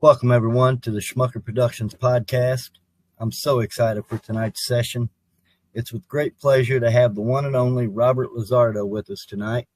Welcome, everyone, to the Schmucker Productions podcast. I'm so excited for tonight's session. It's with great pleasure to have the one and only Robert LaSardo with us tonight.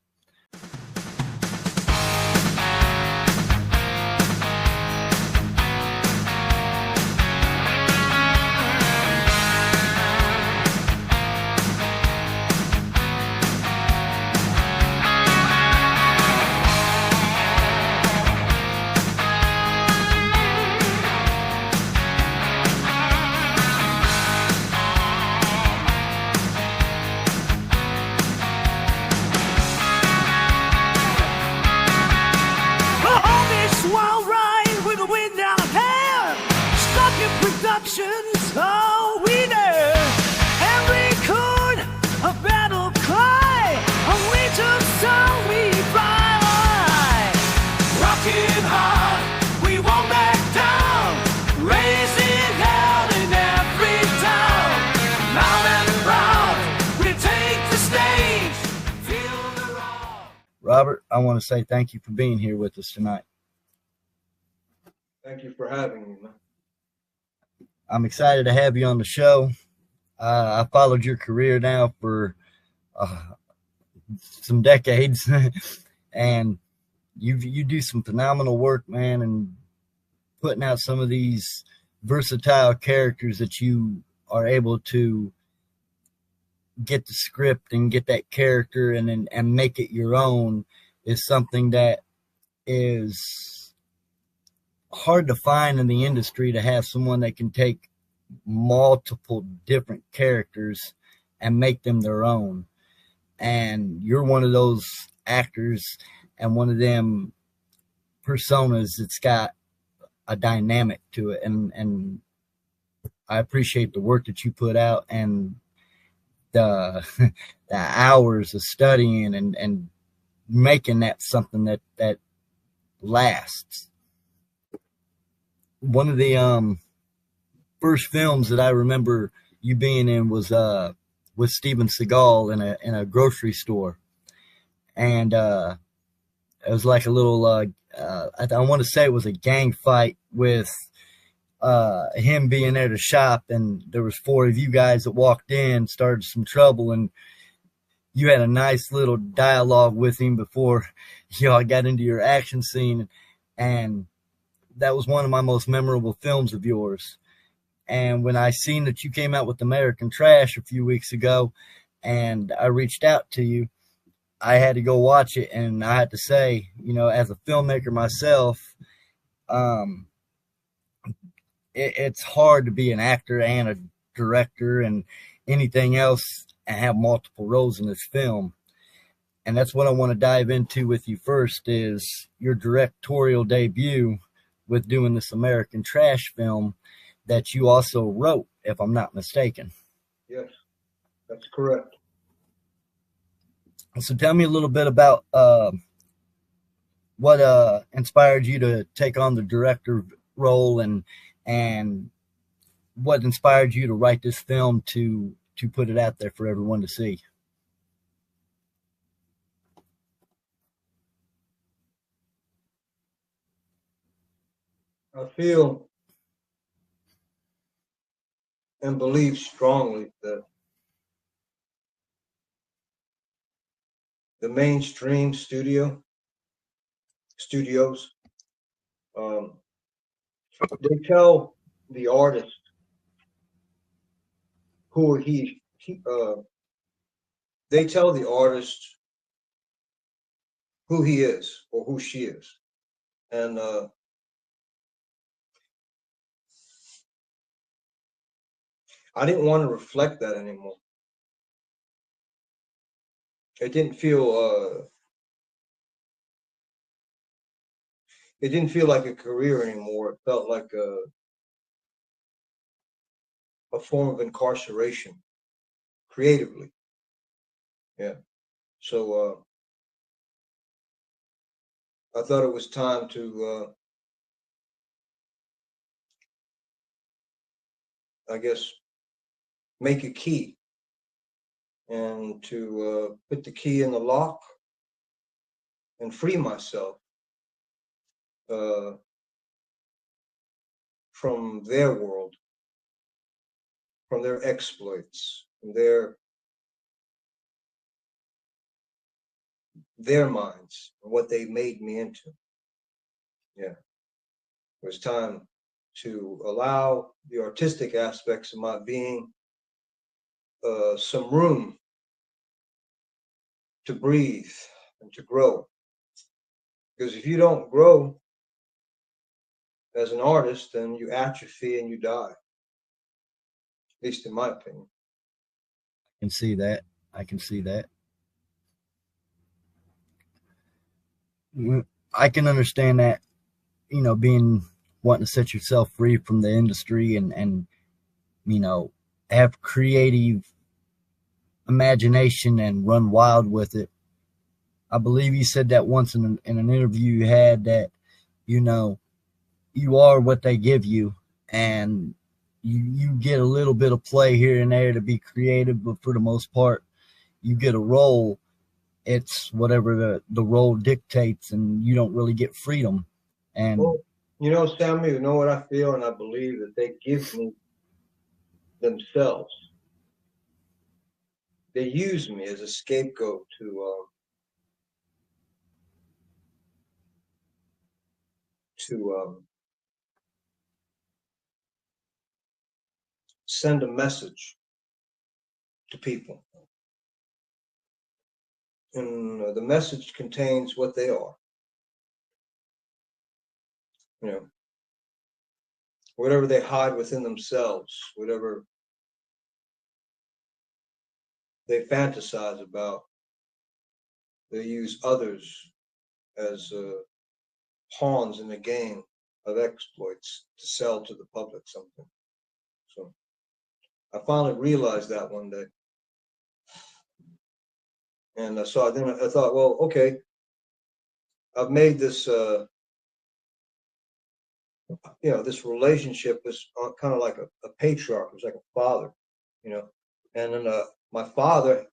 Oh, we know every chord a battle cry, a winter song we fly. Rocking hard, we won't back down, raising hell in every town. Loud and proud, we take the stage, feel the roar. Robert, I want to say thank you for being here with us tonight. Thank you for having me, man. I'm excited to have you on the show. I followed your career now for some decades, and you do some phenomenal work, man, and putting out some of these versatile characters that you are able to get the script and get that character and make it your own is something that is hard to find in the industry, to have someone that can take multiple different characters and make them their own. And you're one of those actors and one of them personas that's got a dynamic to it. And I appreciate the work that you put out and the hours of studying and making that something that lasts. One of the first films that I remember you being in was with Steven Seagal in a grocery store, and it was like a little I want to say it was a gang fight with him being there to shop, and there was four of you guys that walked in, started some trouble, and you had a nice little dialogue with him before y'all got into your action scene, and that was one of my most memorable films of yours. And when I seen that you came out with American Trash a few weeks ago and I reached out to you, I had to go watch it. And I had to say, you know, as a filmmaker myself, it's hard to be an actor and a director and anything else and have multiple roles in this film. And that's what I want to dive into with you first, is your directorial debut with doing this American Trash film that you also wrote, if I'm not mistaken. Yes, that's correct. So tell me a little bit about what inspired you to take on the director role, and what inspired you to write this film to put it out there for everyone to see. I feel and believe strongly that the mainstream studios, they tell the artist who they tell the artist who he is or who she is, and I didn't want to reflect that anymore. It didn't feel like a career anymore. It felt like a form of incarceration, creatively. Yeah. So I thought it was time to I guess make a key and to put the key in the lock and free myself from their world, from their exploits, from their minds, and what they made me into. Yeah. It was time to allow the artistic aspects of my being some room to breathe and to grow. Because if you don't grow as an artist, then you atrophy and you die. At least in my opinion. I can see that. I can see that. I can understand that, being wanting to set yourself free from the industry and have creative imagination and run wild with it. I believe you said that once in an interview you had, that you are what they give you, and you get a little bit of play here and there to be creative, but for the most part you get a role. It's whatever the role dictates, and you don't really get freedom. And well, Sammy, you know what I feel, and I believe that they give me themselves. They use me as a scapegoat to send a message to people. And the message contains what they are. Whatever they hide within themselves, whatever they fantasize about, they use others as pawns in the game of exploits to sell to the public something. So I finally realized that one day. And so then I thought, well, okay, I've made this, this relationship was kind of like a patriarch. It was like a father, and then my father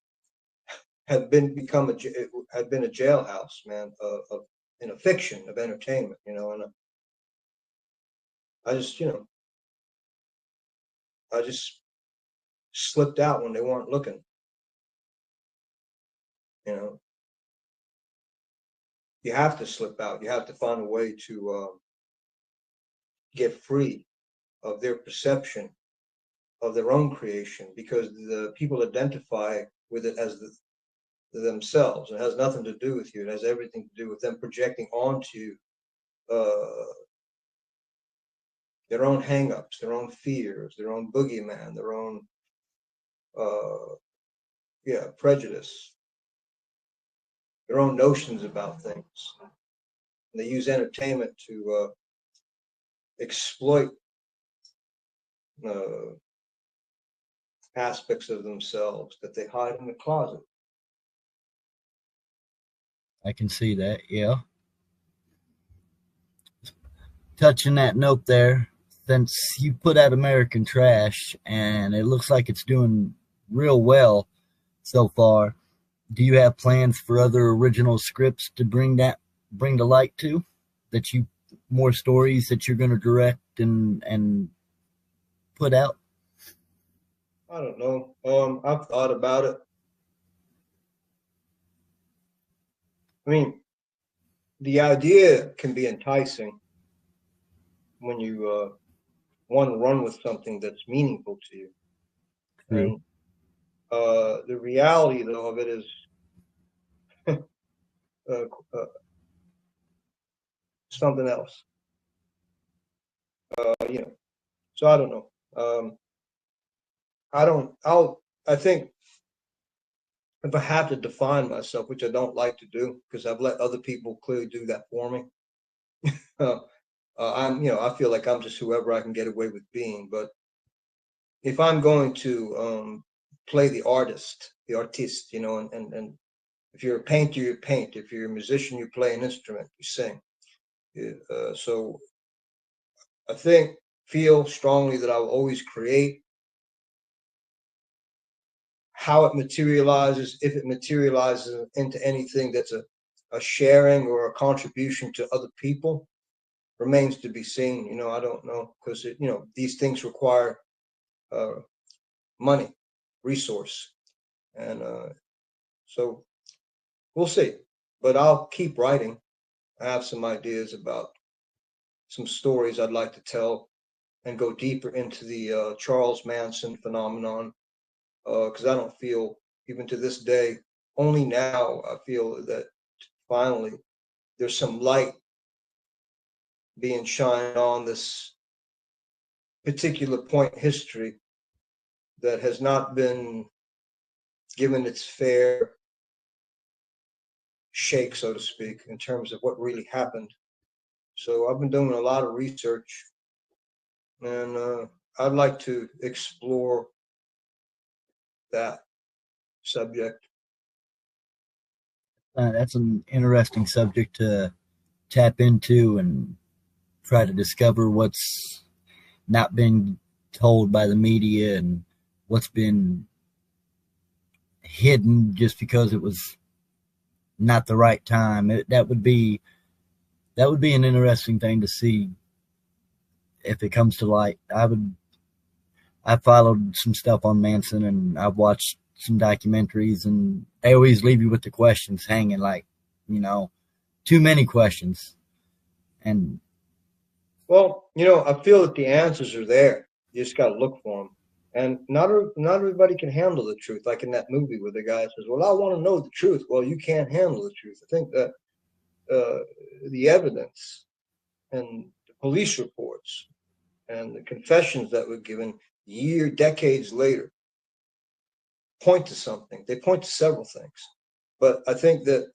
had been a jailhouse man in a fiction of entertainment, and I just slipped out when they weren't looking. You have to slip out. You have to find a way to get free of their perception of their own creation, because the people identify with it as themselves. It has nothing to do with you. It has everything to do with them projecting onto their own hang-ups, their own fears, their own boogeyman, their own prejudice, their own notions about things. And they use entertainment to exploit aspects of themselves that they hide in the closet. I can see that, yeah. Touching that note there, since you put out American Trash and it looks like it's doing real well so far, do you have plans for other original scripts to bring to light to? More stories that you're going to direct and put out? I don't know. I've thought about it. I mean, the idea can be enticing when you want to run with something that's meaningful to you. True. And the reality, though, of it is something else. So I don't know. I think if I have to define myself, which I don't like to do, because I've let other people clearly do that for me. I feel like I'm just whoever I can get away with being. But if I'm going to play the artist, and if you're a painter, you paint. If you're a musician, you play an instrument, you sing. So I feel strongly that I will always create. How it materializes, if it materializes into anything that's a sharing or a contribution to other people, remains to be seen. I don't know, because these things require money, resource, and so we'll see. But I'll keep writing. I have some ideas about some stories I'd like to tell and go deeper into the Charles Manson phenomenon, because I don't feel, even to this day, only now I feel that finally there's some light being shined on this particular point in history that has not been given its fair shake, so to speak, in terms of what really happened. So I've been doing a lot of research, and I'd like to explore that subject. That's an interesting subject to tap into and try to discover what's not been told by the media and what's been hidden just because it was not the right time. That would be an interesting thing to see if it comes to light. I followed some stuff on Manson, and I've watched some documentaries, and they always leave you with the questions hanging, like, too many questions. And well, I feel that the answers are there. You just got to look for them. And not everybody can handle the truth. Like in that movie where the guy says, "Well, I want to know the truth." Well, you can't handle the truth. I think that the evidence and the police reports and the confessions that were given decades later point to something. They point to several things. But I think that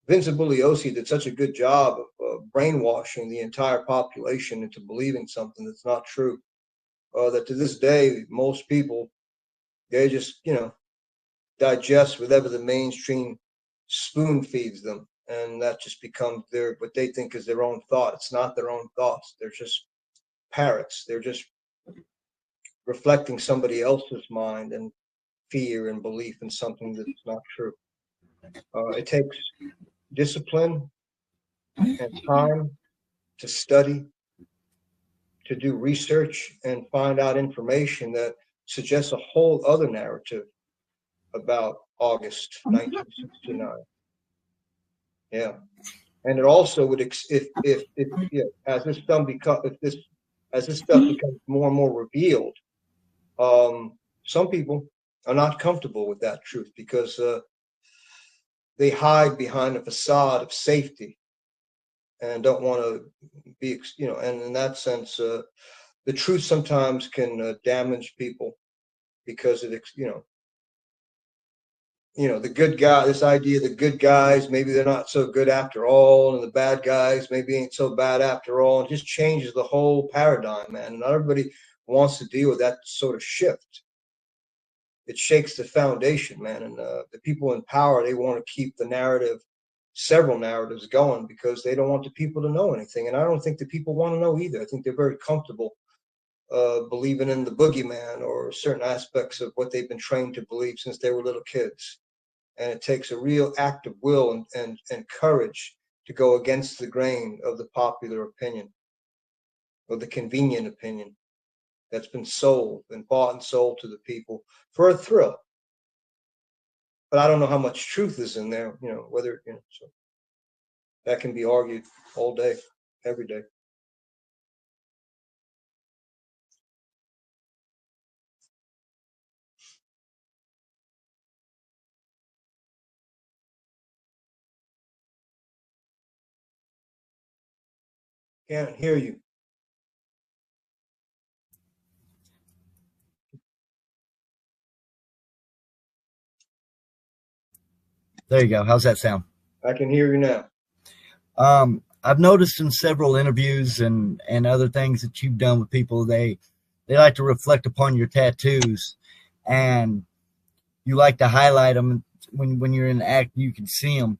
Vincent Bugliosi did such a good job of brainwashing the entire population into believing something that's not true, that to this day, most people, they just, digest whatever the mainstream spoon feeds them. And that just becomes what they think is their own thought. It's not their own thoughts. They're just parrots. They're just reflecting somebody else's mind and fear and belief in something that's not true. It takes discipline and time to study, to do research, and find out information that suggests a whole other narrative about August 1969. Yeah, and it also would, as this stuff becomes more and more revealed, some people are not comfortable with that truth because they hide behind a facade of safety and don't want to be, and in that sense, the truth sometimes can damage people because it, the good guy, this idea the good guys, maybe they're not so good after all, and the bad guys maybe ain't so bad after all. It just changes the whole paradigm, man. And not everybody wants to deal with that sort of shift. It shakes the foundation, man. And the people in power, they want to keep the narrative, several narratives going because they don't want the people to know anything. And I don't think the people want to know either. I think they're very comfortable believing in the boogeyman or certain aspects of what they've been trained to believe since they were little kids. And it takes a real act of will and courage to go against the grain of the popular opinion or the convenient opinion that's been sold and bought and sold to the people for a thrill. But I don't know how much truth is in there, whether, so that can be argued all day, every day. Can't hear you. there you go. How's that sound? I can hear you now. I've noticed in several interviews and other things that you've done with people, they like to reflect upon your tattoos, and you like to highlight them when you're in the act. You can see them.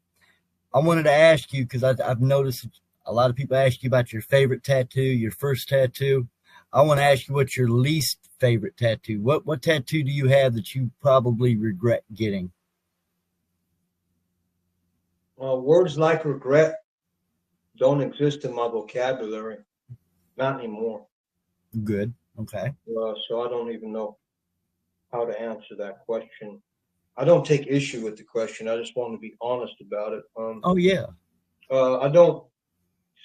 I wanted to ask you, because I've noticed a lot of people ask you about your favorite tattoo, your first tattoo. I want to ask you what's your least favorite tattoo. What tattoo do you have that you probably regret getting? Words like regret don't exist in my vocabulary, not anymore. Good. Okay. So I don't even know how to answer that question. I don't take issue with the question. I just want to be honest about it. Oh yeah. I don't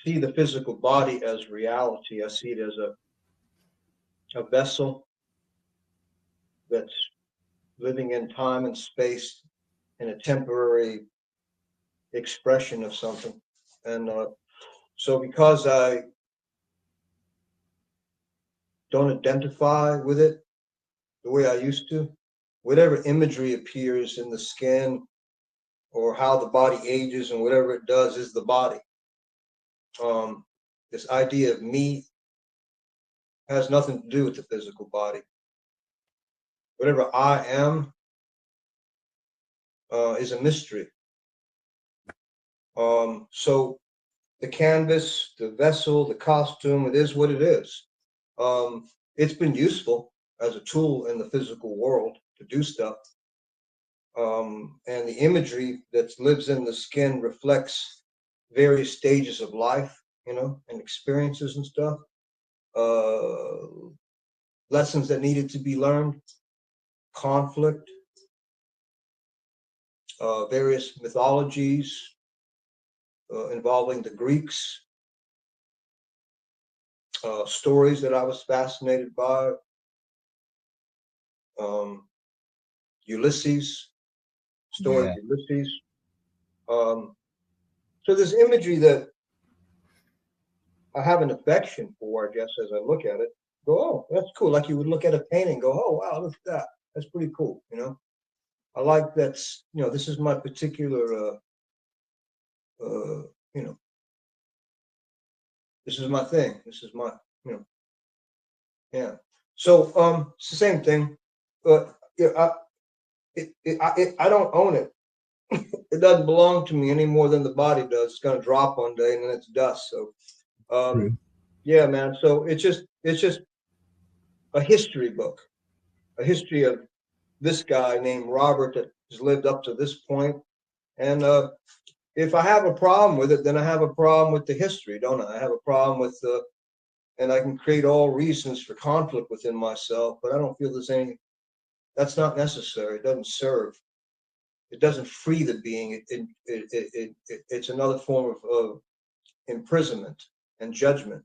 see the physical body as reality. I see it as a vessel that's living in time and space in a temporary expression of something. And so because I don't identify with it the way I used to, whatever imagery appears in the skin or how the body ages and whatever it does is the body. This idea of me has nothing to do with the physical body. Whatever I am is a mystery. So the canvas, the vessel, the costume, it is what it is. It's been useful as a tool in the physical world to do stuff. And the imagery that lives in the skin reflects various stages of life, you know, and experiences and stuff. Lessons that needed to be learned, conflict, various mythologies involving the Greeks, stories that I was fascinated by, Ulysses, story of Ulysses. So there's imagery that I have an affection for, I guess, as I look at it. Go, oh, that's cool. Like you would look at a painting, go, oh, wow, look at that. That's pretty cool, you know. I like that's, you know, this is my particular, you know, this is my thing. This is my, you know, yeah. So it's the same thing, but yeah, I don't own it. It doesn't belong to me any more than the body does. It's going to drop one day and then it's dust. So, yeah, man. So it's just a history book, a history of this guy named Robert that has lived up to this point. And if I have a problem with it, then I have a problem with the history, don't I? I have a problem with and I can create all reasons for conflict within myself, but I don't feel there's any, that's not necessary. It doesn't serve. It doesn't free the being. It's another form of imprisonment and judgment.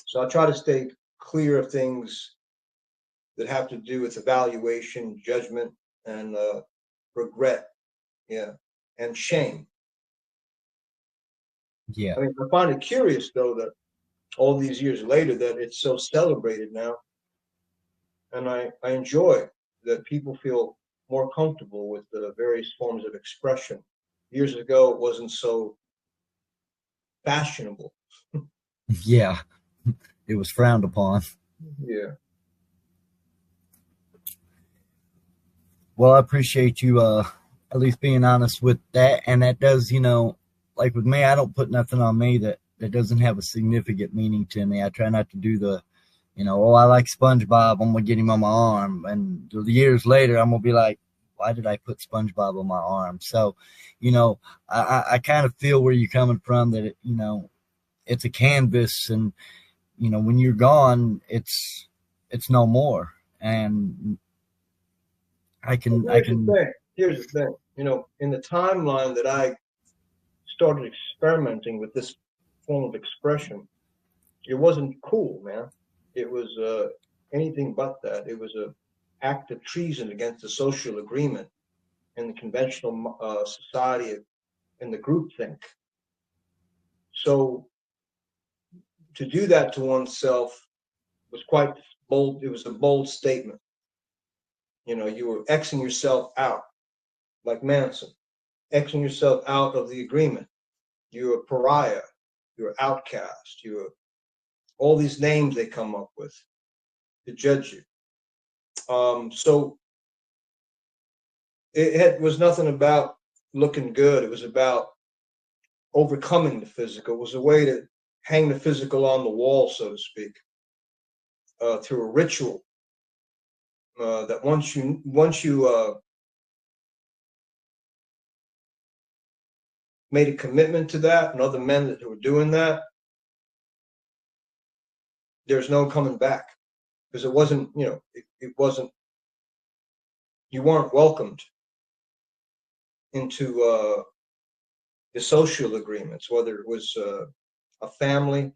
So I try to stay clear of things that have to do with evaluation, judgment, and regret, yeah, and shame. Yeah. I mean, I find it curious though that all these years later that it's so celebrated now, and I enjoy that people feel more comfortable with the various forms of expression. Years ago, it wasn't so fashionable. Yeah. It was frowned upon. Yeah. Well, I appreciate you at least being honest with that. And that does, you know, like with me, I don't put nothing on me that doesn't have a significant meaning to me. I try not to do the, you know, oh, I like SpongeBob, I'm gonna get him on my arm. And years later I'm gonna be like, why did I put SpongeBob on my arm? So, you know, I kind of feel where you're coming from, that it, you know, it's a canvas, and you know, when you're gone, it's no more. And Here's the thing. You know, in the timeline that I started experimenting with this form of expression, it wasn't cool, man. It was anything but that. It was an act of treason against the social agreement and the conventional society and the groupthink. So to do that to oneself was quite bold. It was a bold statement. You know, you were Xing yourself out, like Manson, Xing yourself out of the agreement. You're a pariah. You're outcast. You're all these names they come up with to judge you. So it was nothing about looking good. It was about overcoming the physical. It was a way to hang the physical on the wall, so to speak, through a ritual. That once you made a commitment to that, and other men that were doing that, there's no coming back, because it wasn't, it wasn't, you weren't welcomed into the social agreements, whether it was a family,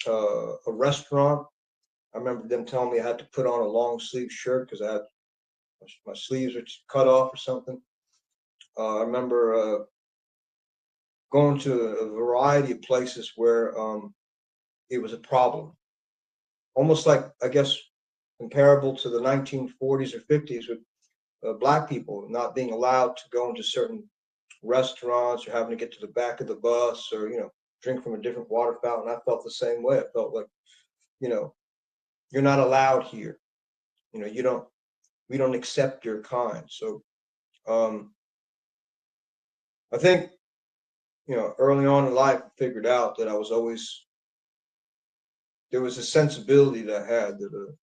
a restaurant. I remember them telling me I had to put on a long sleeve shirt because I had my sleeves were cut off or something. I remember going to a variety of places where it was a problem, almost like, I guess, comparable to the 1940s or 50s with Black people not being allowed to go into certain restaurants or having to get to the back of the bus or, drink from a different water fountain. I felt the same way. I felt like, you're not allowed here. We don't accept your kind. So I think, early on in life, I figured out that there was a sensibility that I had that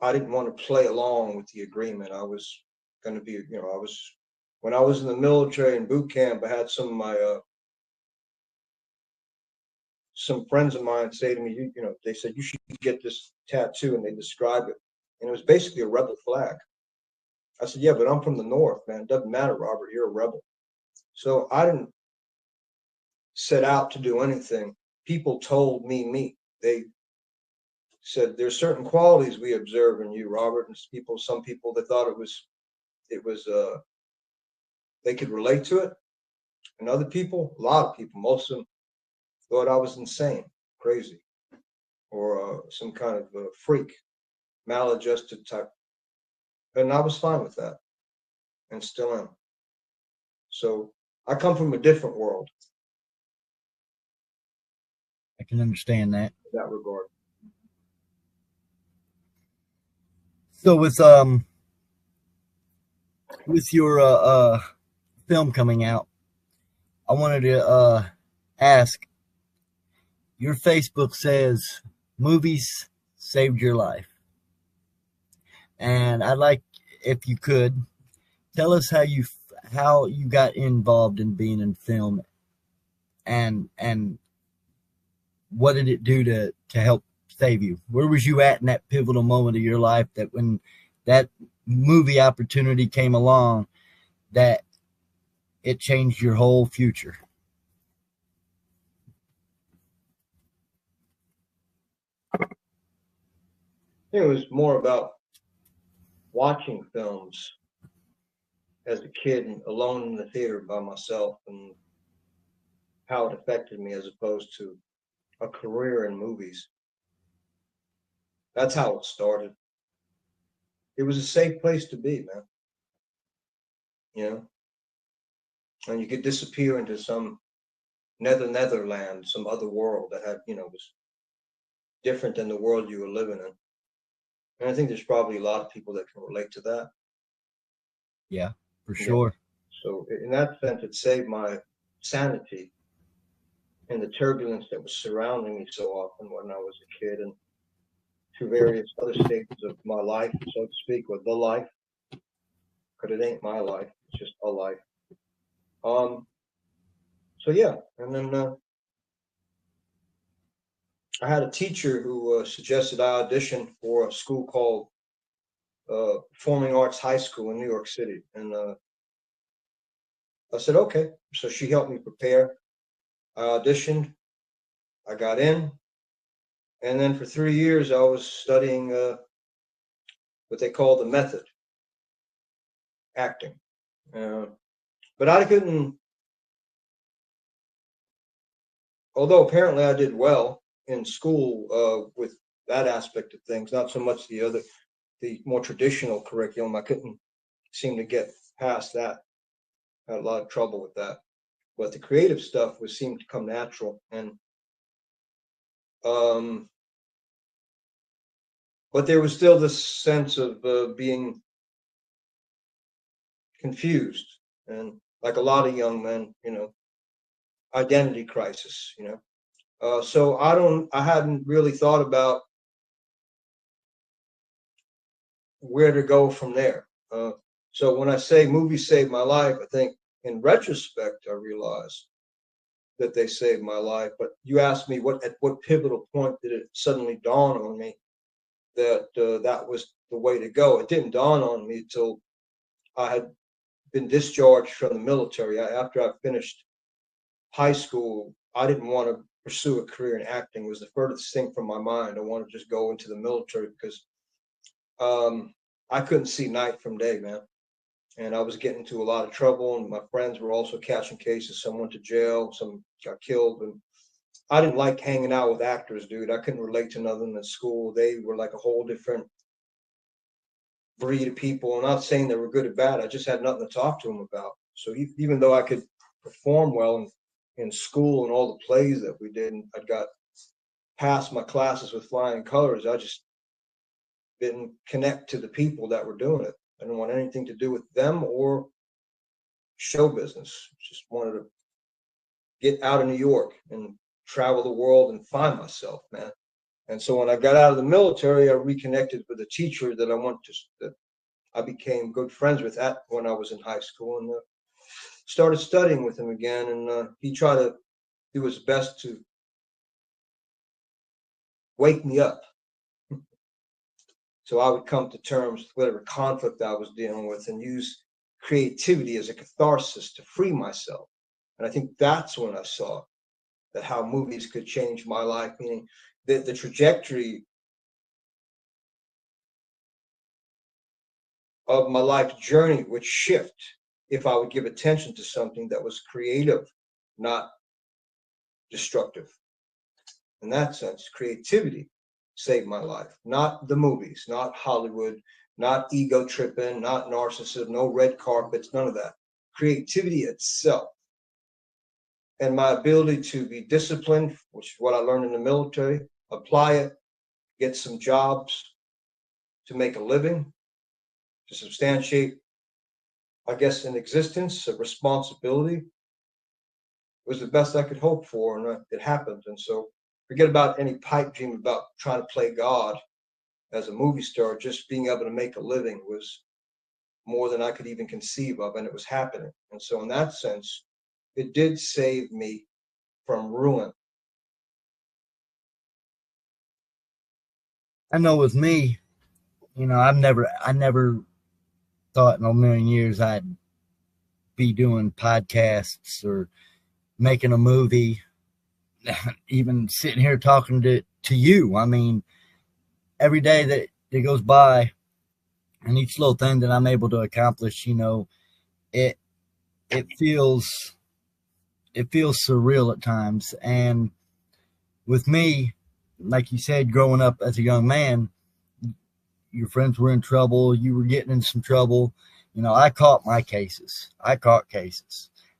I didn't want to play along with the agreement. I was going to be, when I was in the military in boot camp, I had some friends of mine say to me, they said, you should get this tattoo, and they described it. And it was basically a rebel flag. I said, yeah, but I'm from the North, man. It doesn't matter, Robert, you're a rebel. So I didn't set out to do anything. People told me. They said, there's certain qualities we observe in you, Robert. And some people, they thought it was they could relate to it. And other people, a lot of people, most of them thought I was insane, crazy, or some kind of freak, maladjusted type. And I was fine with that, and still am. So I come from a different world. I can understand that. In that regard. So with your film coming out, I wanted to ask. Your Facebook says movies saved your life, and I'd like, if you could, tell us how you got involved in being in film, and what did it do to help save you? Where was you at in that pivotal moment of your life that when that movie opportunity came along, that it changed your whole future? It was more about watching films as a kid and alone in the theater by myself, and how it affected me as opposed to a career in movies. That's how it started. It was a safe place to be, man. And you could disappear into some netherland, some other world that had, was different than the world you were living in. And I think there's probably a lot of people that can relate to that. Yeah, for sure. So in that sense, it saved my sanity and the turbulence that was surrounding me so often when I was a kid, and through various other stages of my life, so to speak, or the life, because it ain't my life, it's just a life. So yeah, and then I had a teacher who suggested I audition for a school called Performing Arts High School in New York City, and I said okay. So she helped me prepare. I auditioned, I got in, and then for 3 years I was studying what they call the method, acting. But I couldn't, although apparently I did well in school with that aspect of things, not so much the more traditional curriculum. I couldn't seem to get past that. I had a lot of trouble with that. But the creative stuff seemed to come natural, and but there was still this sense of being confused, and like a lot of young men, identity crisis, so I hadn't really thought about where to go from there. So when I say movies saved my life, I think in retrospect, I realized that they saved my life. But you asked me at what pivotal point did it suddenly dawn on me that that was the way to go. It didn't dawn on me until I had been discharged from the military. After I finished high school, I didn't want to pursue a career in acting. It was the furthest thing from my mind. I wanted to just go into the military because I couldn't see night from day, man. And I was getting into a lot of trouble, and my friends were also catching cases. Some went to jail, some got killed, and I didn't like hanging out with actors, dude. I couldn't relate to nothing at school. They were like a whole different breed of people. I'm not saying they were good or bad. I just had nothing to talk to them about. So even though I could perform well in school and all the plays that we did, and I got past my classes with flying colors, I just didn't connect to the people that were doing it. I didn't want anything to do with them or show business. Just wanted to get out of New York and travel the world and find myself, man. And so when I got out of the military, I reconnected with a teacher that I became good friends with when I was in high school, and started studying with him again. And he tried to do his best to wake me up, so I would come to terms with whatever conflict I was dealing with and use creativity as a catharsis to free myself. And I think that's when I saw that how movies could change my life, meaning that the trajectory of my life journey would shift if I would give attention to something that was creative, not destructive. In that sense, creativity saved my life, not the movies, not Hollywood, not ego tripping, not narcissism, no red carpets, none of that. Creativity itself. And my ability to be disciplined, which is what I learned in the military, apply it, get some jobs to make a living, to substantiate, I guess, an existence, a responsibility, was the best I could hope for, and it happened. And so forget about any pipe dream about trying to play God as a movie star. Just being able to make a living was more than I could even conceive of, and it was happening. And so in that sense, it did save me from ruin. I know with me, I never thought in a million years I'd be doing podcasts or making a movie, even sitting here talking to you. I mean, every day that goes by and each little thing that I'm able to accomplish, it feels surreal at times. And with me, like you said, growing up as a young man, your friends were in trouble, you were getting in some trouble. I caught cases,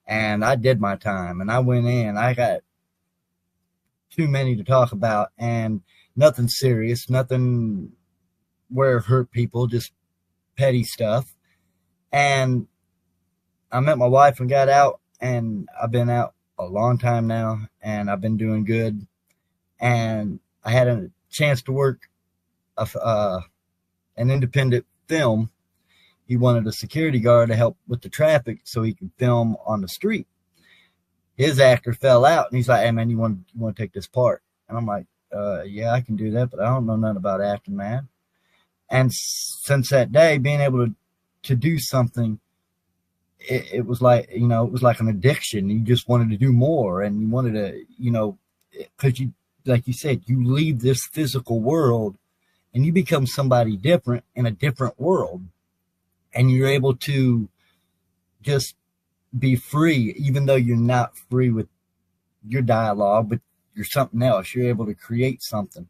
and I did my time, and I went in. I got too many to talk about, and nothing serious, nothing where it hurt people, just petty stuff. And I met my wife and got out, and I've been out a long time now, and I've been doing good. And I had a chance to work an independent film. He wanted a security guard to help with the traffic so he could film on the street. His actor fell out, and he's like, "Hey man, you want to take this part?" And I'm like, "Yeah, I can do that, but I don't know nothing about acting, man." And since that day, being able to do something, it was like, it was like an addiction. You just wanted to do more, and you wanted to, because you, like you said, you leave this physical world and you become somebody different in a different world, and you're able to just be free, even though you're not free with your dialogue, but you're something else. You're able to create something.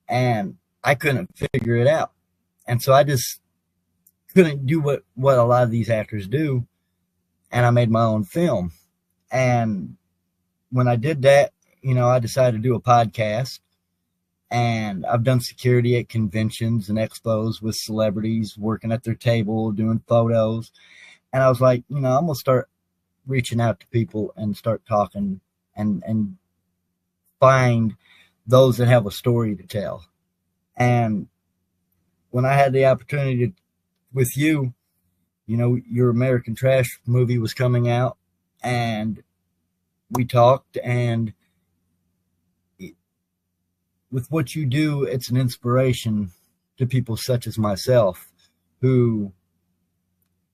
And I couldn't figure it out. And so I just couldn't do what a lot of these actors do. And I made my own film. And when I did that, I decided to do a podcast. And I've done security at conventions and expos with celebrities, working at their table, doing photos. And I was like, I'm going to start reaching out to people and start talking and find those that have a story to tell. And when I had the opportunity with you, your American Trash movie was coming out, and we talked, and with what you do, it's an inspiration to people such as myself who,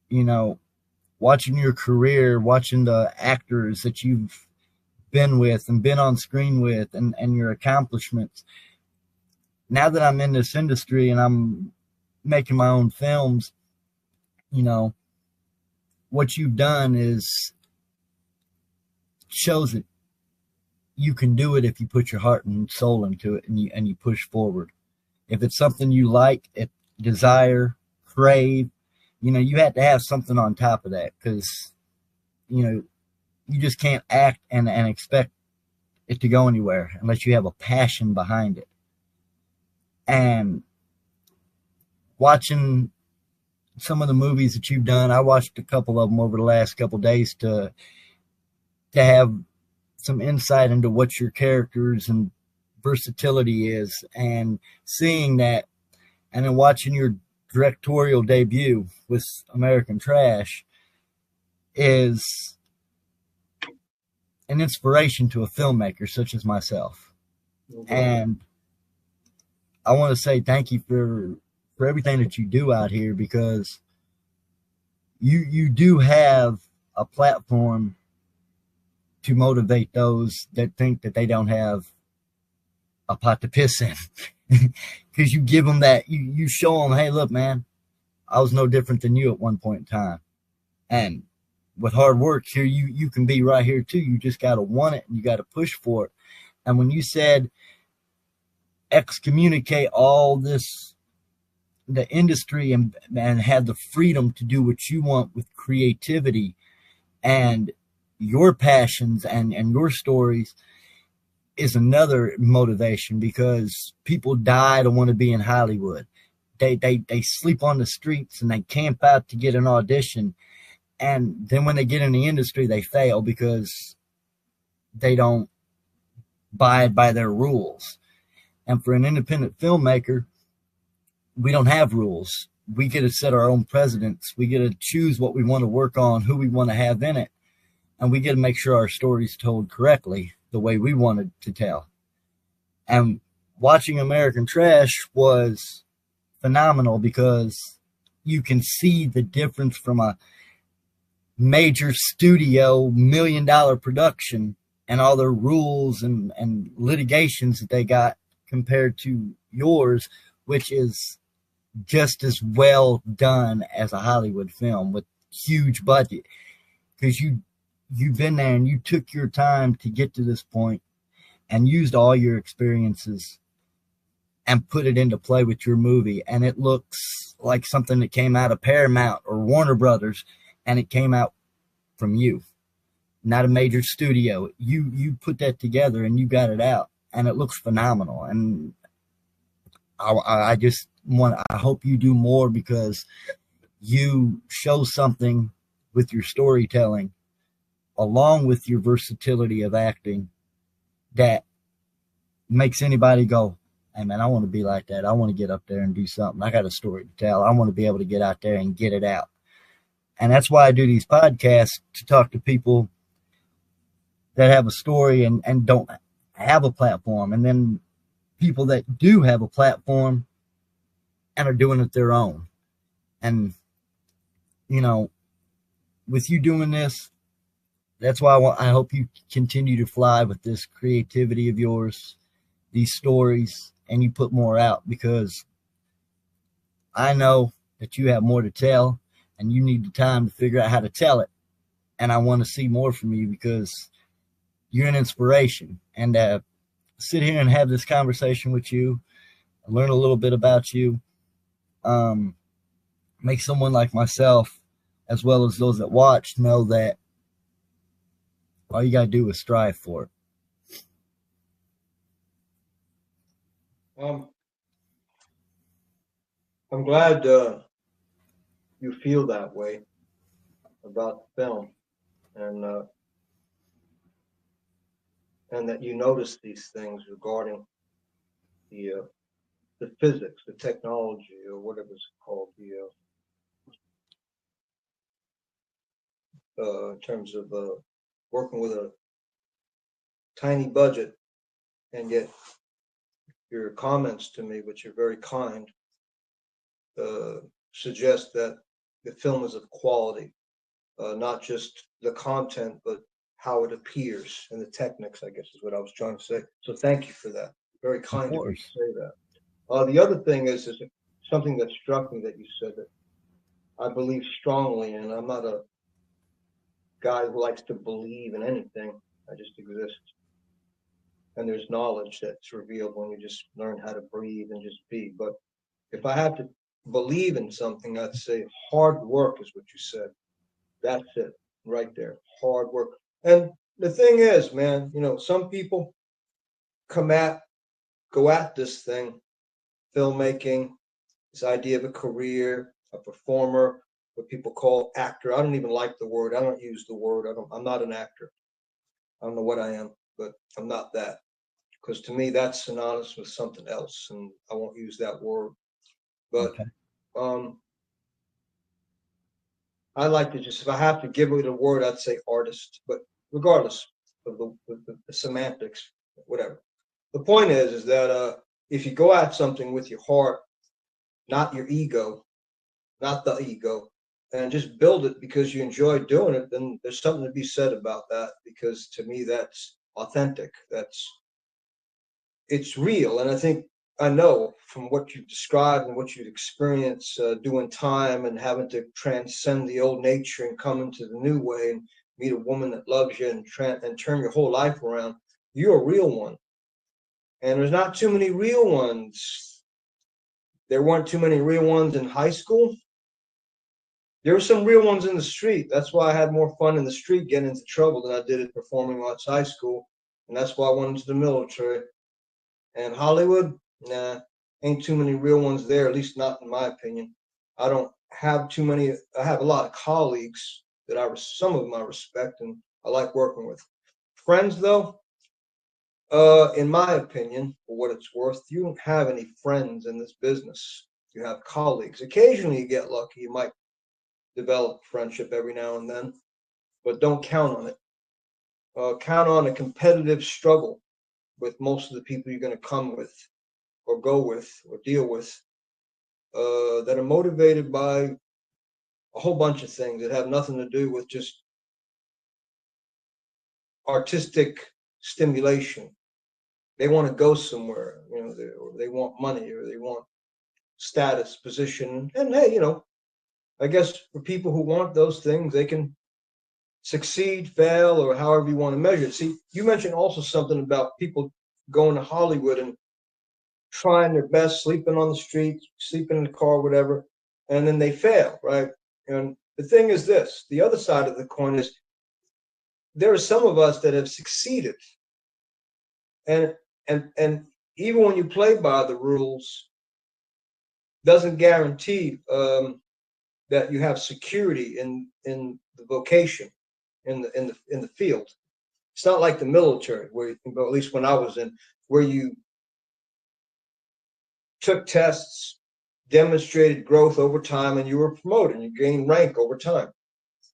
you know, watching your career, watching the actors that you've been with and been on screen with, and your accomplishments. Now that I'm in this industry and I'm making my own films, you know, what you've done is shows that you can do it if you put your heart and soul into it, and you push forward. If it's something you like, desire, crave, you have to have something on top of that, because you just can't act and expect it to go anywhere unless you have a passion behind it. And watching some of the movies that you've done, I watched a couple of them over the last couple of days to have some insight into what your characters and versatility is, and seeing that, and then watching your directorial debut with American Trash is an inspiration to a filmmaker such as myself. Okay. And I want to say thank you for everything that you do out here, because you do have a platform to motivate those that think that they don't have a pot to piss in. Because you give them that, you show them, hey, look, man, I was no different than you at one point in time. And with hard work here, you can be right here too. You just got to want it, and you got to push for it. And when you said excommunicate all this, the industry, and have the freedom to do what you want with creativity and your passions and your stories, is another motivation, because people die to want to be in Hollywood. They sleep on the streets and they camp out to get an audition. And then when they get in the industry, they fail because they don't abide by their rules. And for an independent filmmaker, we don't have rules. We get to set our own precedents. We get to choose what we want to work on, who we want to have in it. And we get to make sure our story's told correctly, the way we wanted to tell. And watching American Trash was phenomenal, because you can see the difference from a major studio $1 million production and all their rules and litigations that they got, compared to yours, which is just as well done as a Hollywood film with huge budget. Because you've been there and you took your time to get to this point and used all your experiences and put it into play with your movie. And it looks like something that came out of Paramount or Warner Brothers, and it came out from you, not a major studio. You put that together and you got it out, and it looks phenomenal. And I hope you do more, because you show something with your storytelling, along with your versatility of acting, that makes anybody go, hey man, I want to be like that. I want to get up there and do something. I got a story to tell. I want to be able to get out there and get it out. And that's why I do these podcasts, to talk to people that have a story and don't have a platform. And then people that do have a platform and are doing it their own. And, with you doing this, that's why I hope you continue to fly with this creativity of yours, these stories, and you put more out, because I know that you have more to tell, and you need the time to figure out how to tell it. And I want to see more from you, because you're an inspiration. And sit here and have this conversation with you, learn a little bit about you, make someone like myself, as well as those that watch, know that all you got to do is strive for it. I'm glad you feel that way about the film, and that you notice these things regarding the physics, the technology, or whatever it's called, in terms of working with a tiny budget, and yet your comments to me, which are very kind, suggest that the film is of quality, not just the content, but how it appears and the techniques, I guess is what I was trying to say. So thank you for that. Very kind of you to say that. The other thing is something that struck me that you said that I believe strongly in. I'm not a guy who likes to believe in anything. I just exist. And there's knowledge that's revealed when you just learn how to breathe and just be. But if I had to believe in something, I'd say hard work is what you said. That's it, right there. Hard work. And the thing is, man, you know, some people go at this thing, filmmaking, this idea of a career, a performer, what people call actor. I don't even like the word. I don't use the word. I'm not an actor. I don't know what I am, but I'm not that. Because to me, that's synonymous with something else, and I won't use that word. But okay. I like to just, if I have to give it a word, I'd say artist. But regardless of the semantics, whatever. The point is that if you go at something with your heart, not your ego, not the ego, and just build it because you enjoy doing it, then there's something to be said about that. Because to me, that's authentic. It's real. And I think I know from what you've described and what you've experienced doing time and having to transcend the old nature and come into the new way and meet a woman that loves you and turn your whole life around. You're a real one. And there's not too many real ones. There weren't too many real ones in high school. There were some real ones in the street. That's why I had more fun in the street getting into trouble than I did at performing arts high school. And that's why I went into the military. And Hollywood, nah, ain't too many real ones there, at least not in my opinion. I don't have too many. I have a lot of colleagues that some of them I respect and I like working with. Friends, though, in my opinion, for what it's worth, you don't have any friends in this business. You have colleagues. Occasionally you get lucky. You might develop friendship every now and then, but don't count on it. Count on a competitive struggle with most of the people you're going to come with or go with or deal with that are motivated by a whole bunch of things that have nothing to do with just artistic stimulation. They want to go somewhere, you know, or they want money or they want status, position. And hey, you know, I guess for people who want those things, they can succeed, fail, or however you want to measure it. See, you mentioned also something about people going to Hollywood and trying their best, sleeping on the street, sleeping in the car, whatever, and then they fail, right? And the thing is this, the other side of the coin is there are some of us that have succeeded. And even when you play by the rules, doesn't guarantee that you have security in the vocation, in the field. It's not like the military, where, at least when I was in, where you took tests, demonstrated growth over time, and you were promoted. You gained rank over time,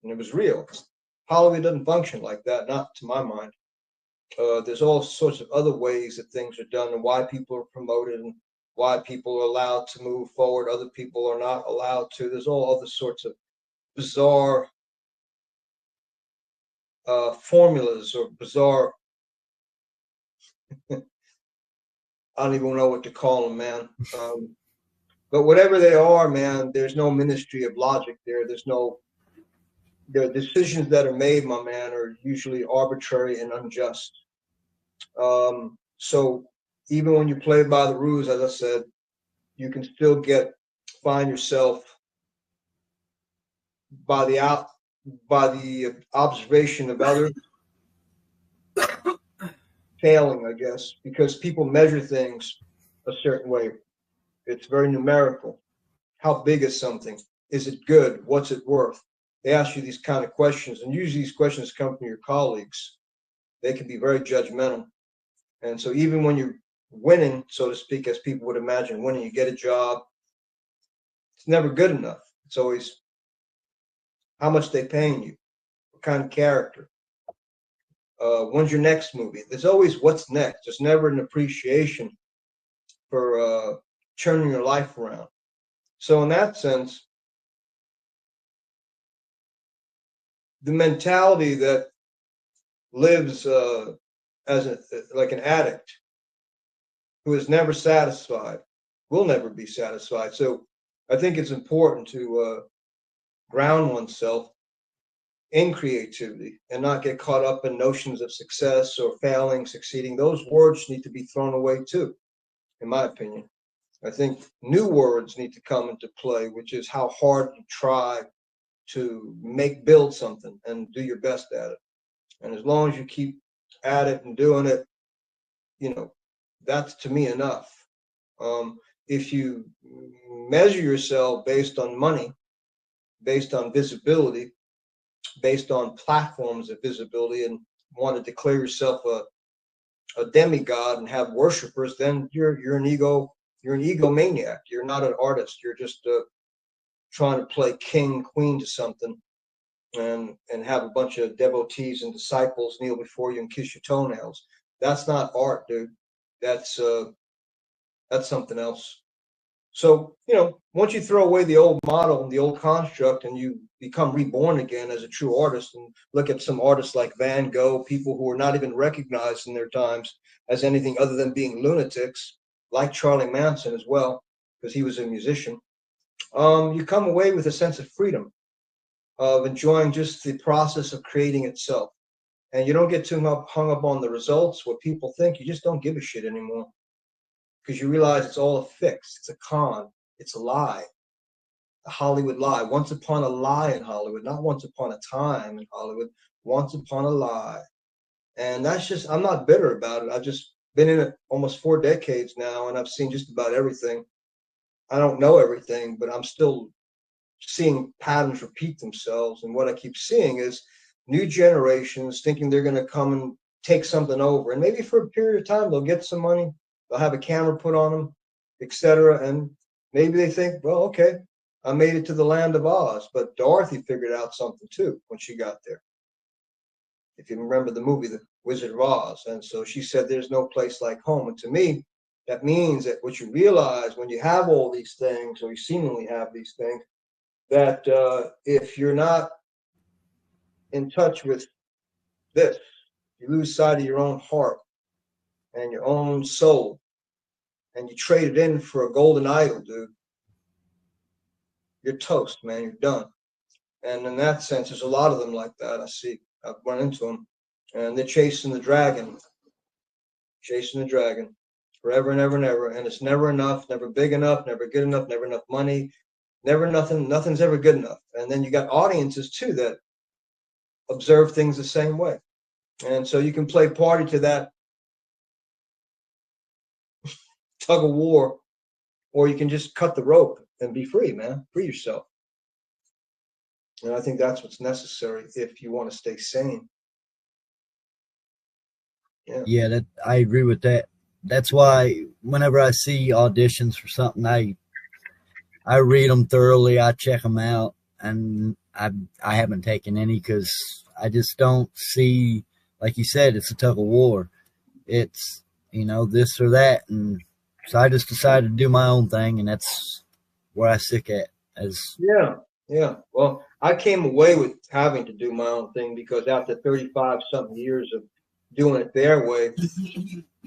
and it was real. Hollywood doesn't function like that, not to my mind. There's all sorts of other ways that things are done, and why people are promoted, and why people are allowed to move forward, other people are not allowed to. There's all other sorts of bizarre formulas or bizarre, I don't even know what to call them, man. But whatever they are, man, there's no ministry of logic there. The decisions that are made, my man, are usually arbitrary and unjust. So even when you play by the rules, as I said, you can still find yourself by the observation of others failing, I guess, because people measure things a certain way. It's very numerical. How big is something? Is it good? What's it worth? They ask you these kind of questions, and usually these questions come from your colleagues. They can be very judgmental. And so even when you're winning, so to speak, as people would imagine winning, you get a job, it's never good enough. It's always how much they paying you. kind of character? When's your next movie? There's always what's next. There's never an appreciation for turning your life around. So in that sense, the mentality that lives as like an addict who is never satisfied will never be satisfied. So I think it's important to ground oneself in creativity and not get caught up in notions of success or failing, succeeding. Those words need to be thrown away too, in my opinion. I think new words need to come into play, which is how hard you try to build something and do your best at it. And as long as you keep at it and doing it, that's to me enough. If you measure yourself based on money, based on visibility, based on platforms of visibility, and want to declare yourself a demigod and have worshipers, then you're an egomaniac. You're not an artist. You're just trying to play king, queen to something, and have a bunch of devotees and disciples kneel before you and kiss your toenails. That's not art, dude. That's something else. So, once you throw away the old model and the old construct and you become reborn again as a true artist, and look at some artists like Van Gogh, people who were not even recognized in their times as anything other than being lunatics, like Charlie Manson as well, because he was a musician, you come away with a sense of freedom, of enjoying just the process of creating itself. And you don't get too hung up on the results, what people think. You just don't give a shit anymore, because you realize it's all a fix. It's a con. It's a lie. A Hollywood lie. Once upon a lie in Hollywood, not once upon a time in Hollywood, once upon a lie. And that's just, I'm not bitter about it. I've just been in it almost 4 decades now, and I've seen just about everything. I don't know everything, but I'm still seeing patterns repeat themselves. And what I keep seeing is new generations thinking they're going to come and take something over. And maybe for a period of time, they'll get some money. They'll have a camera put on them, etc. And maybe they think, well, okay, I made it to the land of Oz. But Dorothy figured out something too when she got there. If you remember the movie, The Wizard of Oz. And so she said, there's no place like home. And to me, that means that what you realize when you have all these things, or you seemingly have these things, that if you're not in touch with this, you lose sight of your own heart and your own soul, and you trade it in for a golden idol, dude, you're toast, man. You're done. And in that sense, there's a lot of them like that. I've run into them, and they're chasing the dragon forever and ever and ever. And it's never enough, never big enough, never good enough, never enough money, never nothing. Nothing's ever good enough. And then you got audiences too that observe things the same way. And so you can play party to that tug of war, or you can just cut the rope and be free, man. Free yourself. And I think that's what's necessary if you want to stay sane. Yeah, that I agree with that. That's why whenever I see auditions for something, I read them thoroughly. I check them out, and I haven't taken any because I just don't see, like you said, it's a tug of war. It's, this or that. And so I just decided to do my own thing, and that's where I stick at. Yeah. Well, I came away with having to do my own thing because after 35 something years of doing it their way,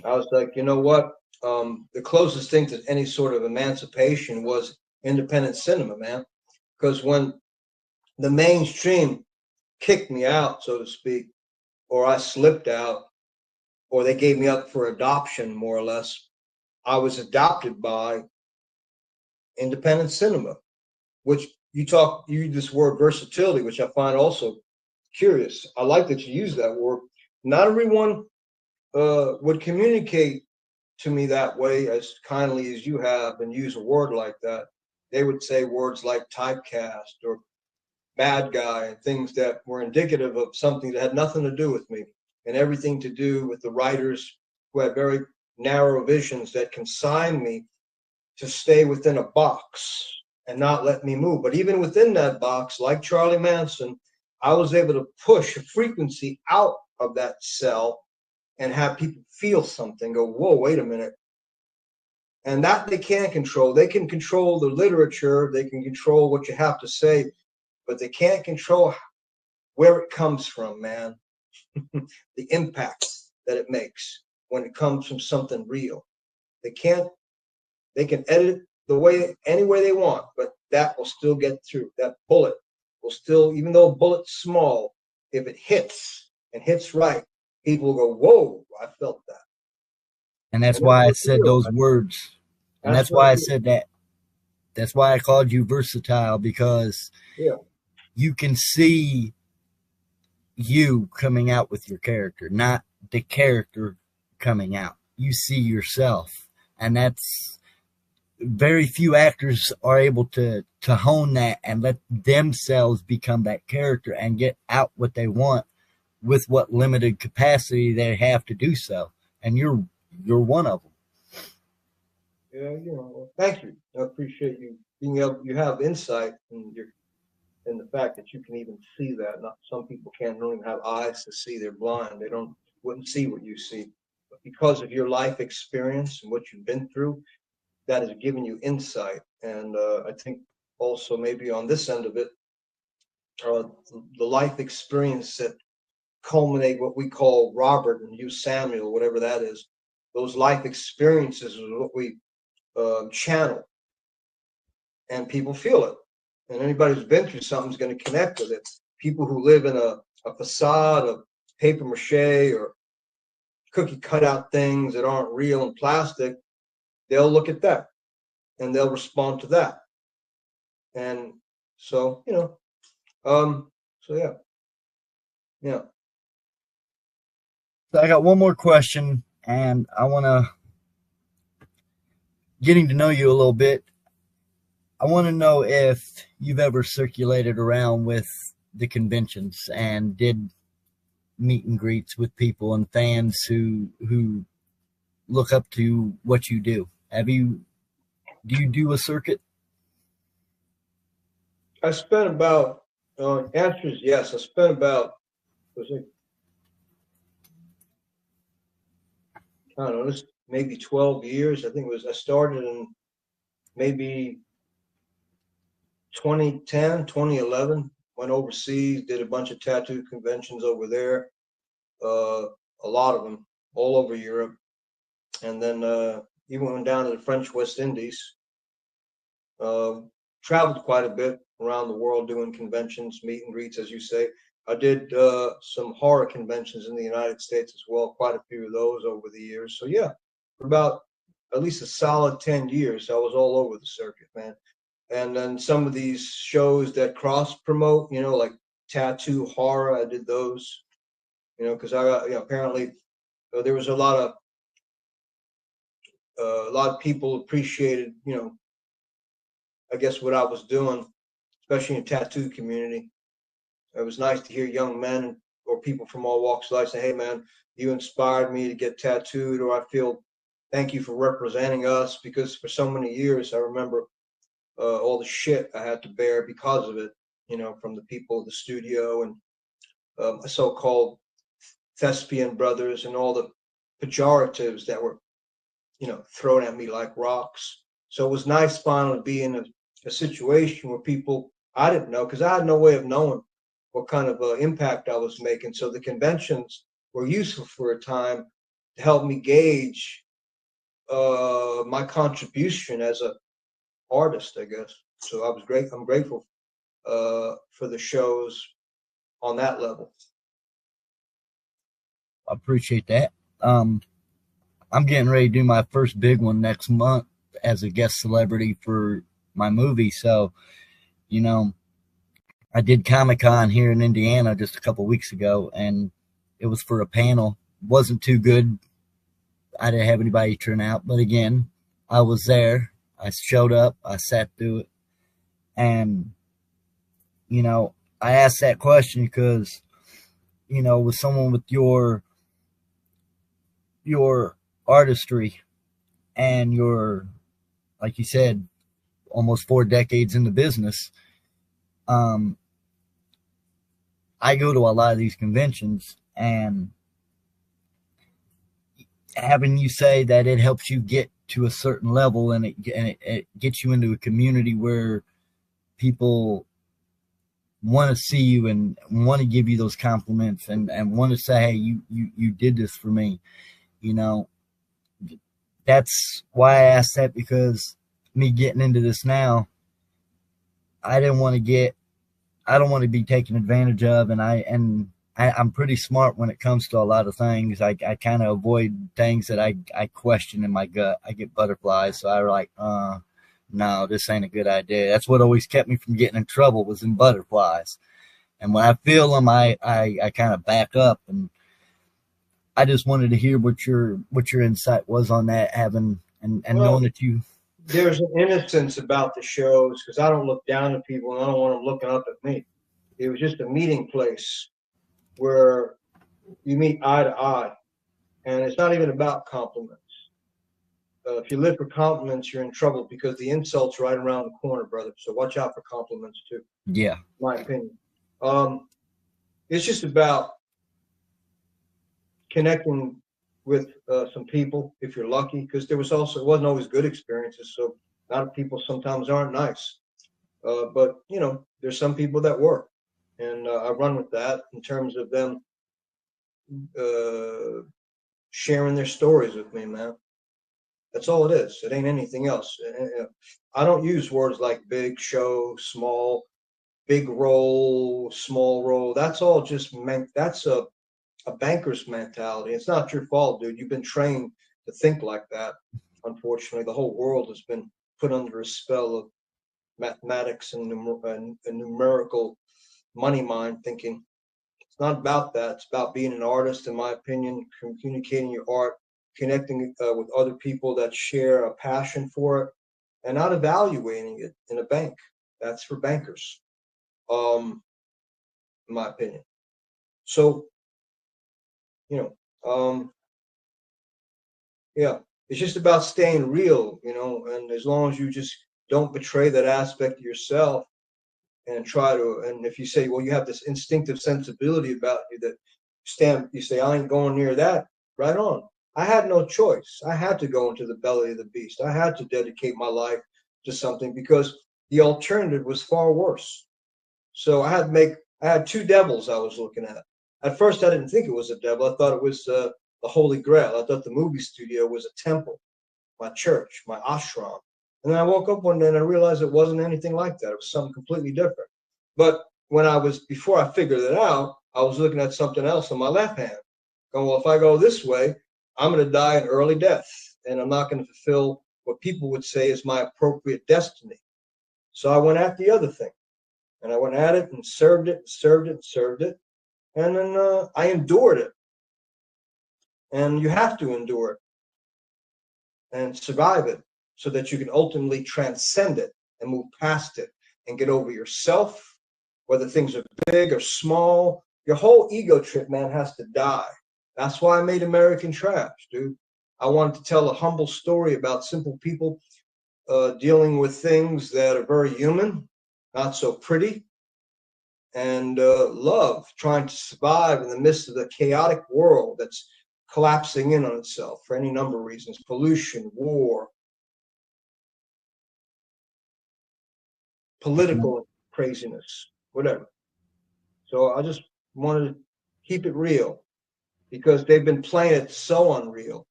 I was like, you know what? The closest thing to any sort of emancipation was independent cinema, man. Because when the mainstream kicked me out, so to speak, or I slipped out, or they gave me up for adoption, more or less, I was adopted by independent cinema, which you use this word versatility, which I find also curious. I like that you use that word. Not everyone would communicate to me that way as kindly as you have and use a word like that. They would say words like typecast or bad guy and things that were indicative of something that had nothing to do with me and everything to do with the writers who had very narrow visions that consigned me to stay within a box and not let me move. But even within that box, like Charlie Manson, I was able to push a frequency out of that cell and have people feel something, go, whoa, wait a minute. And that they can control. They can control the literature, they can control what you have to say, but they can't control where it comes from, man. The impact that it makes when it comes from something real. They can edit any way they want, but that will still get through. That bullet will still, even though a bullet's small, if it hits and hits right, people will go, whoa, I felt that. And that's why I said those words. And that's why I said that. That's why I called you versatile, because you can see you coming out with your character, not the character coming out. You see yourself. And that's very few actors are able to hone that and let themselves become that character and get out what they want with what limited capacity they have to do so. And you're one of them. Yeah, well, thank you. I appreciate you being able. You have insight, and the fact that you can even see that. Not some people don't even have eyes to see; they're blind. They wouldn't see what you see. But because of your life experience and what you've been through, that has given you insight. And I think also maybe on this end of it, the life experience that culminate what we call Robert and you Samuel, whatever that is. Those life experiences is what we channel, and people feel it. And anybody who's been through something is going to connect with it. People who live in a facade of paper mache or cookie cutout things that aren't real and plastic, they'll look at that and they'll respond to that. And so, so yeah. So I got one more question, and I want to, getting to know you a little bit, I want to know if you've ever circulated around with the conventions and did meet and greets with people and fans who look up to what you do. Do you do a circuit? I spent about, answer is yes, I spent about, I don't know, maybe 12 years. I think I started in maybe 2010, 2011, went overseas, did a bunch of tattoo conventions over there, a lot of them all over Europe. And then even went down to the French West Indies, traveled quite a bit around the world doing conventions, meet and greets, as you say. I did some horror conventions in the United States as well, quite a few of those over the years. So yeah, for about at least a solid 10 years, I was all over the circuit, man. And then some of these shows that cross promote, like tattoo horror, I did those, because I got, apparently there was a lot of people appreciated, I guess what I was doing, especially in the tattoo community. It was nice to hear young men or people from all walks of life say, hey, man, you inspired me to get tattooed, or I feel thank you for representing us, because for so many years, I remember all the shit I had to bear because of it, from the people of the studio and so-called thespian brothers and all the pejoratives that were, thrown at me like rocks. So it was nice finally to be in a situation where people, I didn't know, because I had no way of knowing what kind of impact I was making. So the conventions were useful for a time to help me gauge my contribution as a artist, I guess. So I'm grateful for the shows on that level. I appreciate that. I'm getting ready to do my first big one next month as a guest celebrity for my movie. So, I did Comic-Con here in Indiana just a couple weeks ago, and it was for a panel. Wasn't too good. I didn't have anybody turn out, but again, I was there. I showed up. I sat through it, and I asked that question because, with someone with your artistry and your, like you said, almost 4 decades in the business, I go to a lot of these conventions, and having you say that it helps you get to a certain level, and it gets you into a community where people want to see you and want to give you those compliments, and want to say, hey, you did this for me. You know, that's why I asked that, because me getting into this now, I didn't want to get, I don't want to be taken advantage of, and I'm pretty smart when it comes to a lot of things. I kind of avoid things that I question in my gut. I get butterflies, so I like, no, this ain't a good idea. That's what always kept me from getting in trouble, was in butterflies. And when I feel them, I kind of back up. And I just wanted to hear what your insight was on that, having and Well, knowing that you. there's an innocence about the shows, because I don't look down at people and I don't want them looking up at me. It was just a meeting place where you meet eye to eye, and it's not even about compliments. If you live for compliments, you're in trouble, because the insult's right around the corner, brother. So watch out for compliments too. Yeah. My opinion. It's just about connecting with some people, if you're lucky, because it wasn't always good experiences. So a lot of people sometimes aren't nice, but you know, there's some people that work, and I run with that in terms of them sharing their stories with me, man. That's all it is. It ain't anything else. I don't use words like big show, small, big role, small role. That's all just meant. That's a banker's mentality. It's not your fault, dude. You've been trained to think like that. Unfortunately, the whole world has been put under a spell of mathematics and numerical money mind thinking. It's not about that. It's about being an artist, in my opinion, communicating your art, connecting with other people that share a passion for it, and not evaluating it in a bank. That's for bankers, in my opinion. So, you know, yeah, it's just about staying real, you know, and as long as you just don't betray that aspect of yourself, and try to, and if you say, well, you have this instinctive sensibility about you that you say, I ain't going near that, right on. I had no choice. I had to go into the belly of the beast. I had to dedicate my life to something, because the alternative was far worse. So I had two devils I was looking at. At first, I didn't think it was a devil. I thought it was the Holy Grail. I thought the movie studio was a temple, my church, my ashram. And then I woke up one day and I realized it wasn't anything like that. It was something completely different. But before I figured it out, I was looking at something else on my left hand, going, well, if I go this way, I'm going to die an early death, and I'm not going to fulfill what people would say is my appropriate destiny. So I went at the other thing, and I went at it and served it, and served it, and served it. And then I endured it. And you have to endure it and survive it, so that you can ultimately transcend it and move past it and get over yourself, whether things are big or small. Your whole ego trip, man, has to die. That's why I made American Trash, dude. I wanted to tell a humble story about simple people dealing with things that are very human, not so pretty, and love, trying to survive in the midst of the chaotic world that's collapsing in on itself for any number of reasons: pollution, war, political craziness, whatever. So I just wanted to keep it real, because they've been playing it so unreal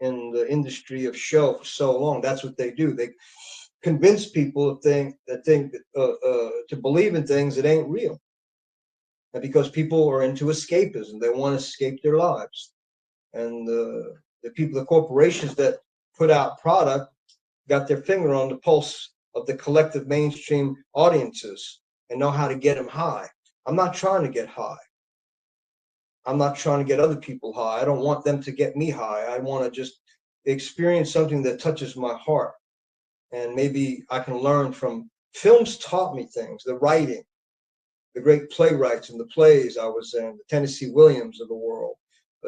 in the industry of show for so long. That's what they do. They convince people to believe in things that ain't real. And because people are into escapism, they want to escape their lives. And the corporations that put out product got their finger on the pulse of the collective mainstream audiences and know how to get them high. I'm not trying to get high. I'm not trying to get other people high. I don't want them to get me high. I want to just experience something that touches my heart. And maybe I can learn from films. Taught me things, the writing, the great playwrights in the plays I was in, the Tennessee Williams of the world,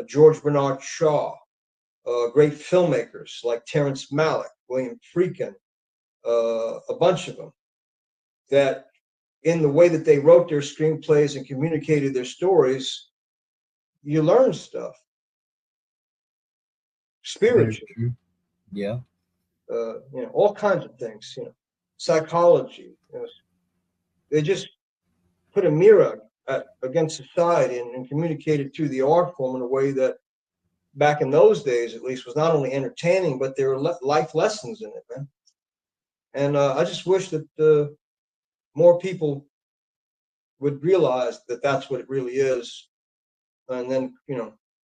George Bernard Shaw, great filmmakers like Terrence Malick, William Friedkin, a bunch of them, that in the way that they wrote their screenplays and communicated their stories, you learn stuff spiritually. Yeah. All kinds of things, psychology. They just put a mirror against society and communicated through the art form in a way that back in those days, at least, was not only entertaining, but there were life lessons in it, man. And I just wish that more people would realize that that's what it really is. And then,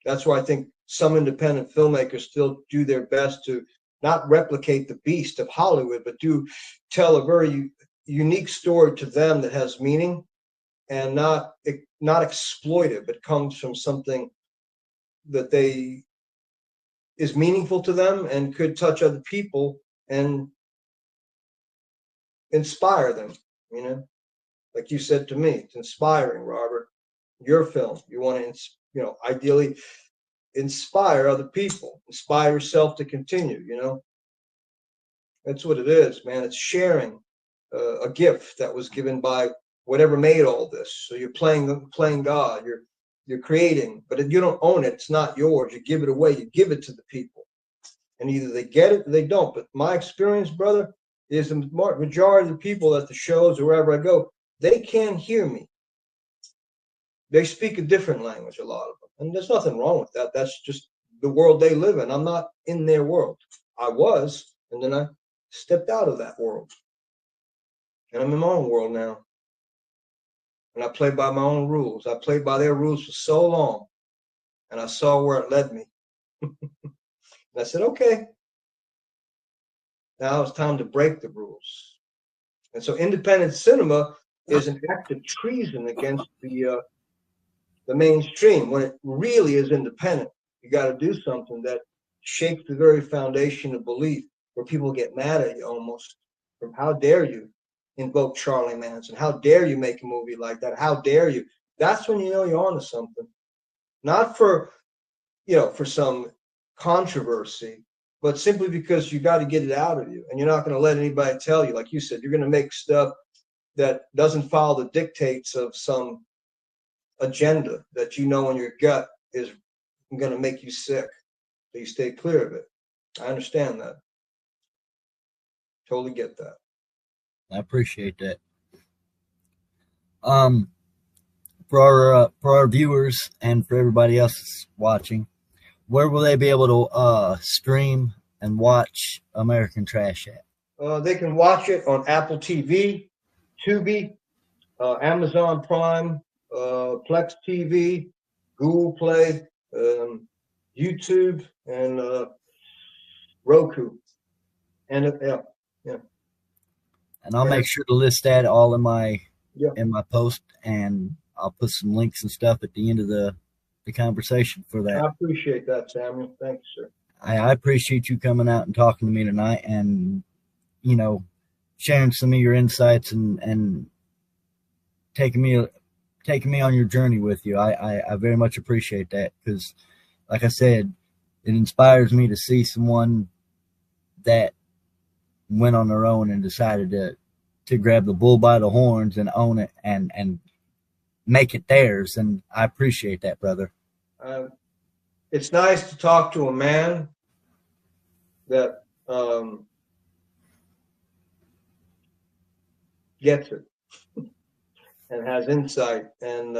that's why I think some independent filmmakers still do their best to not replicate the beast of Hollywood, but do tell a very unique story to them that has meaning and not exploit it, but comes from something that is meaningful to them and could touch other people and inspire them, like you said to me. It's inspiring, Robert. Your film, you want to, ideally inspire other people, inspire yourself to continue, That's what it is, man. It's sharing a gift that was given by whatever made all this. So you're playing God, you're creating, but if you don't own it, it's not yours. You give it away, you give it to the people. And either they get it or they don't. But my experience, brother, is the majority of the people at the shows or wherever I go, they can't hear me. They speak a different language, a lot of them. And there's nothing wrong with that. That's just the world they live in. I'm not in their world. I was, and then I stepped out of that world. And I'm in my own world now. And I play by my own rules. I played by their rules for so long. And I saw where it led me. And I said, okay, now it's time to break the rules. And so independent cinema is an act of treason against the mainstream when it really is independent. You got to do something that shakes the very foundation of belief, where people get mad at you almost. From how dare you invoke Charlie Manson? How dare you make a movie like that? How dare you? That's when you know you're onto something. Not for some controversy, but simply because you got to get it out of you, and you're not going to let anybody tell you. Like you said, you're going to make stuff that doesn't follow the dictates of some agenda that in your gut is going to make you sick. So you stay clear of it. I understand that. Totally get that. I appreciate that. For our viewers and for everybody else that's watching, where will they be able to stream and watch American Trash at? They can watch it on Apple TV, Tubi, Amazon Prime, Plex TV, Google Play, YouTube, and Roku. And yeah. And I'll make sure to list that all in my post, and I'll put some links and stuff at the end of the conversation for that. I appreciate that, Samuel. Thank you, sir. I appreciate you coming out and talking to me tonight, and sharing some of your insights and taking me on your journey with you. I very much appreciate that, because, like I said, it inspires me to see someone that went on their own and decided to grab the bull by the horns and own it and make it theirs. And I appreciate that, brother. It's nice to talk to a man that gets it and has insight and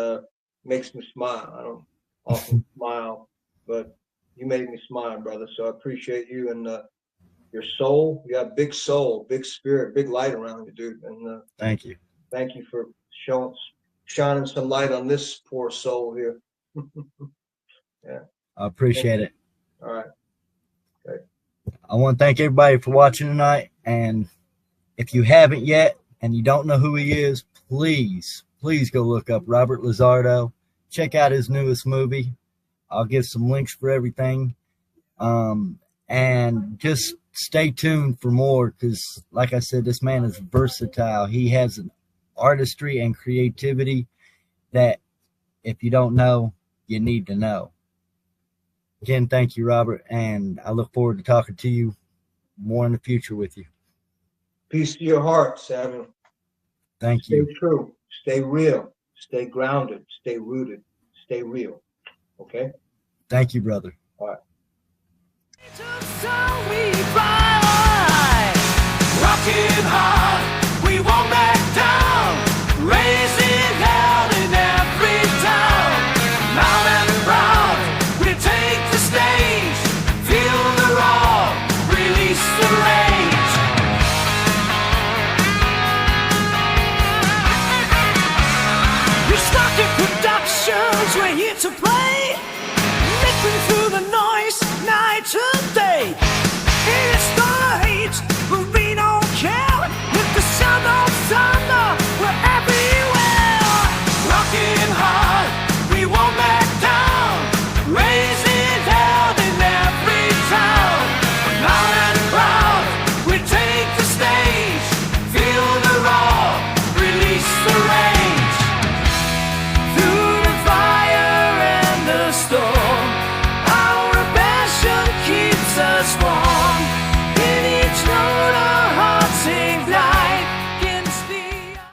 makes me smile. I don't often smile, but you made me smile, brother. So I appreciate you and your soul. You have big soul, big spirit, big light around you, dude. And thank you. Thank you for shining some light on this poor soul here. Yeah. I appreciate it. All right. Okay. I want to thank everybody for watching tonight. And if you haven't yet and you don't know who he is, please go look up Robert LaSardo. Check out his newest movie. I'll give some links for everything. And just stay tuned for more, because, like I said, this man is versatile. He has an artistry and creativity that, if you don't know, you need to know. Again, thank you, Robert, and I look forward to talking to you more in the future with you. Peace to your heart, Samuel. Thank Stay you. true. Stay real. Stay grounded. Stay rooted. Stay real. Okay? Thank you, brother. All right. So we fly